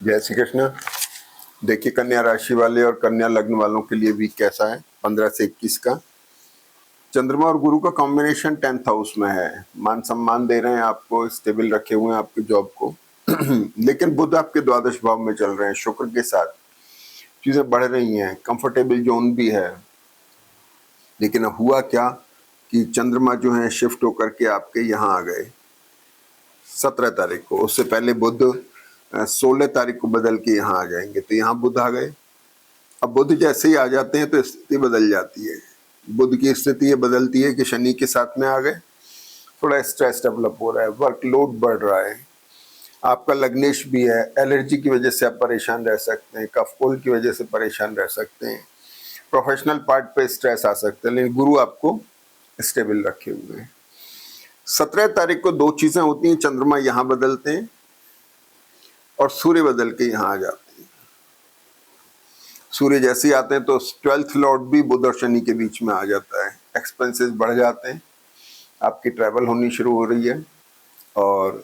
जय श्री कृष्ण। देखिए कन्या राशि वाले और कन्या लग्न वालों के लिए वीक कैसा है 15 से 21 का। चंद्रमा और गुरु का कॉम्बिनेशन 10th हाउस में है। मान सम्मान दे रहे हैं आपको, स्टेबल रखे हुए हैं आपकी जॉब को लेकिन बुध आपके द्वादश भाव में चल रहे हैं, शुक्र के साथ चीजें बढ़ रही हैं, कंफर्टेबल जोन भी है। लेकिन अब हुआ क्या कि चंद्रमा जो है शिफ्ट होकर के आपके यहाँ आ गए 17 तारीख को। उससे पहले बुध 16 तारीख को बदल के यहाँ आ जाएंगे, तो यहाँ बुध आ गए। अब बुध जैसे ही आ जाते हैं तो स्थिति बदल जाती है। बुध की स्थिति ये बदलती है कि शनि के साथ में आ गए, थोड़ा स्ट्रेस डेवलप हो रहा है, वर्कलोड बढ़ रहा है। आपका लग्नेश भी है, एलर्जी की वजह से आप परेशान रह सकते हैं, कफ कोल्ड की वजह से परेशान रह सकते हैं, प्रोफेशनल पार्ट पे स्ट्रेस आ सकता है, लेकिन गुरु आपको स्टेबल रखे हुए हैं। 17 तारीख को दो चीजें होती हैं, चंद्रमा यहाँ बदलते हैं और सूर्य बदल के यहाँ आ जाते हैं। सूर्य जैसे ही आते हैं तो 12th लॉर्ड भी बुध और शनि के बीच में आ जाता है। एक्सपेंसेस बढ़ जाते हैं, आपकी ट्रैवल होनी शुरू हो रही है। और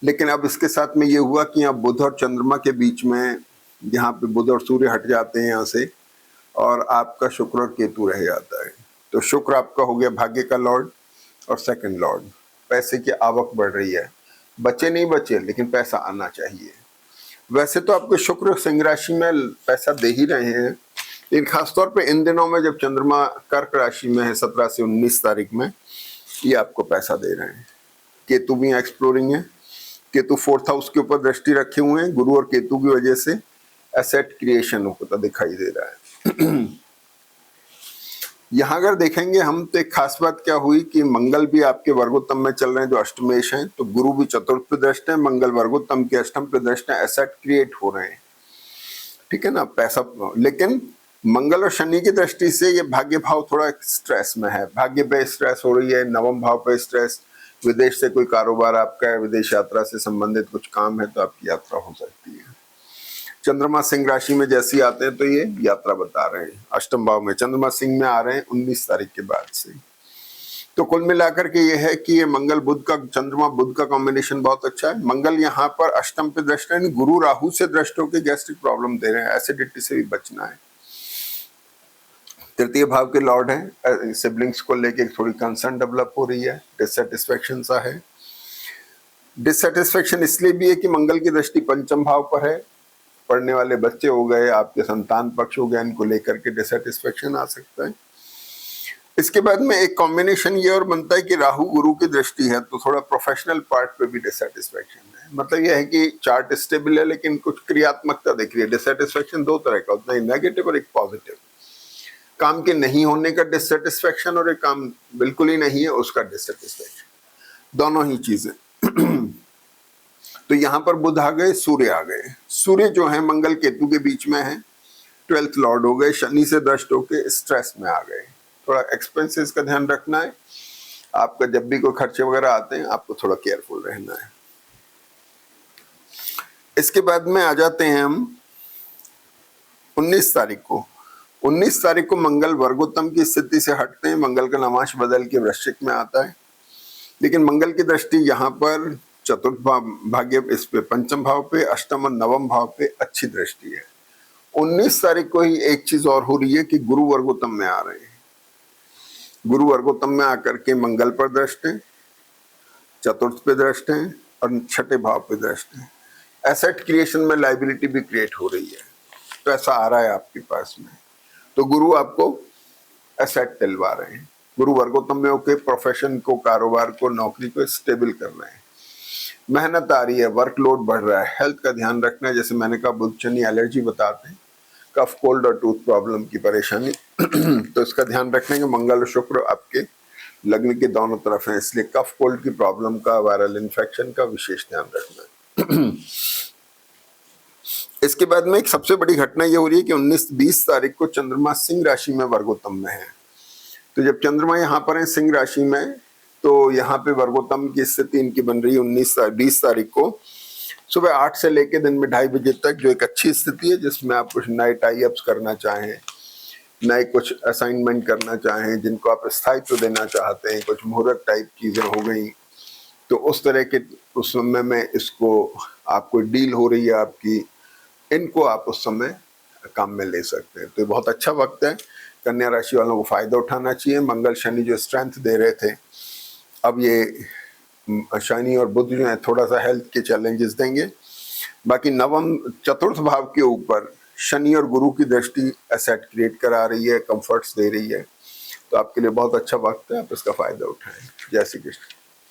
लेकिन अब इसके साथ में ये हुआ कि यहाँ बुध और चंद्रमा के बीच में, यहाँ पे बुध और सूर्य हट जाते हैं यहाँ से, और आपका शुक्र और केतु रह जाता है। तो शुक्र आपका हो गया भाग्य का लॉर्ड और सेकंड लॉर्ड। पैसे की आवक बढ़ रही है, बचे नहीं बचे लेकिन पैसा आना चाहिए। वैसे तो आपके शुक्र सिंह राशि में पैसा दे ही रहे हैं, लेकिन खासतौर पे इन दिनों में जब चंद्रमा कर्क राशि में है 17 से 19 तारीख में, ये आपको पैसा दे रहे हैं। केतु भी एक्सप्लोरिंग है, केतु 4th हाउस के ऊपर दृष्टि रखे हुए हैं। गुरु और केतु की वजह से एसेट क्रिएशन होता दिखाई दे रहा है। यहाँ अगर देखेंगे हम तो एक खास बात क्या हुई कि मंगल भी आपके वर्गोत्तम में चल रहे हैं जो अष्टमेश हैं, तो गुरु भी चतुर्थ पे दृष्ट है, मंगल वर्गोत्तम के अष्टम पे दृष्ट है, एसेट क्रिएट हो रहे हैं, ठीक है ना, पैसा। लेकिन मंगल और शनि की दृष्टि से ये भाग्य भाव थोड़ा स्ट्रेस में है, भाग्य पे स्ट्रेस हो रही है, नवम भाव पे स्ट्रेस, विदेश से कोई कारोबार आपका है, विदेश यात्रा से संबंधित कुछ काम है तो आपकी यात्रा हो सकती है। चंद्रमा सिंह राशि में जैसे ही आते हैं तो ये यात्रा बता रहे हैं। अष्टम भाव में चंद्रमा सिंह में आ रहे हैं 19 तारीख के बाद से। तो कुल मिलाकर के ये है कि ये मंगल बुध का, चंद्रमा बुध का कॉम्बिनेशन बहुत अच्छा है। मंगल यहाँ पर अष्टम पे दृष्ट है, गुरु राहु से दृष्ट होकर गैस्ट्रिक प्रॉब्लम दे रहे हैं, एसिडिटी से भी बचना है। तृतीय भाव के लॉर्ड है, सिबलिंग्स को लेके थोड़ी कंसर्न डेवलप हो रही है, डिससेटिस्फेक्शन सा है। डिससेटिस्फेक्शन इसलिए भी है कि मंगल की दृष्टि पंचम भाव पर है, पढ़ने वाले बच्चे हो गए, आपके संतान पक्ष हो गए, इनको लेकर के डिससेटिस्फेक्शन आ सकता है। इसके बाद में एक कॉम्बिनेशन ये और बनता है कि राहु गुरु की दृष्टि है, तो थोड़ा प्रोफेशनल पार्ट पे भी डिससेटिस्फेक्शन है। मतलब यह है कि चार्ट स्टेबल है लेकिन कुछ क्रियात्मकता दिख रही है। डिससेटिस्फेक्शन दो तरह का होता है, नेगेटिव और एक पॉजिटिव। काम के नहीं होने का डिससेटिस्फेक्शन और एक काम बिल्कुल ही नहीं है उसका डिससेटिस्फेक्शन, दोनों ही चीजें। तो यहाँ पर बुध आ गए, सूर्य आ गए। सूर्य जो है मंगल केतु के बीच में है, 12th लॉर्ड हो गए, शनि से दृष्ट होके स्ट्रेस में आ गए। थोड़ा एक्सपेंसेस का ध्यान रखना है आपका, जब भी कोई खर्चे वगैरह आते हैं आपको थोड़ा केयरफुल रहना है। इसके बाद में आ जाते हैं हम 19 तारीख को। 19 तारीख को मंगल वर्गोत्तम की स्थिति से हटते हैं, मंगल का नवांश बदल के वृश्चिक में आता है, लेकिन मंगल की दृष्टि यहाँ पर चतुर्थ भाग्य इस पे पंचम भाव पे, अष्टम और नवम भाव पे अच्छी दृष्टि है। 19 तारीख को ही एक चीज और हो रही है कि गुरु वर्गोत्तम में आ रहे हैं। गुरु वर्गोत्तम में आकर के मंगल पर दृष्ट है, चतुर्थ पे दृष्ट है और छठे भाव पे दृष्ट है। एसेट क्रिएशन में लाइबिलिटी भी क्रिएट हो रही है, पैसा आ रहा है आपके पास में, तो गुरु आपको एसेट दिलवा रहे हैं। गुरु वर्गोत्तम में होकर प्रोफेशन को, कारोबार को, नौकरी को स्टेबल कर रहे हैं। मेहनत आ रही है, वर्कलोड बढ़ रहा है, हेल्थ का ध्यान रखना है। जैसे मैंने कहा बुध शनि एलर्जी बताते हैं, कफ कोल्ड और टूथ प्रॉब्लम की परेशानी तो इसका ध्यान रखने के मंगल और शुक्र आपके लग्न के दोनों तरफ हैं, इसलिए कफ कोल्ड की प्रॉब्लम का, वायरल इन्फेक्शन का विशेष ध्यान रखना है। इसके बाद में एक सबसे बड़ी घटना ये हो रही है कि 19-20 तारीख को चंद्रमा सिंह राशि में वर्गोत्तम में है। तो जब चंद्रमा यहाँ पर है सिंह राशि में, तो यहाँ पे वर्गोत्तम की स्थिति इनकी बन रही है 19-20 तारीख को सुबह 8 से लेके दिन में 2:30 बजे तक, जो एक अच्छी स्थिति है जिसमें आप कुछ नए टाई अप्स करना चाहें, नए कुछ असाइनमेंट करना चाहें, जिनको आप स्थायित्व देना चाहते हैं, कुछ मुहूर्त टाइप चीजें हो गई, तो उस तरह के उस समय में इसको आपको डील हो रही है आपकी इनको आप उस समय काम में ले सकते हैं। तो ये बहुत अच्छा वक्त है, कन्या राशि वालों को फायदा उठाना चाहिए। मंगल शनि जो स्ट्रेंथ दे रहे थे, अब ये शनि और बुध जो है थोड़ा सा हेल्थ के चैलेंजेस देंगे। बाकी नवम चतुर्थ भाव के ऊपर शनि और गुरु की दृष्टि एसेट क्रिएट करा रही है, कंफर्ट्स दे रही है, तो आपके लिए बहुत अच्छा वक्त है, आप इसका फायदा उठाएं। जय श्री कृष्ण।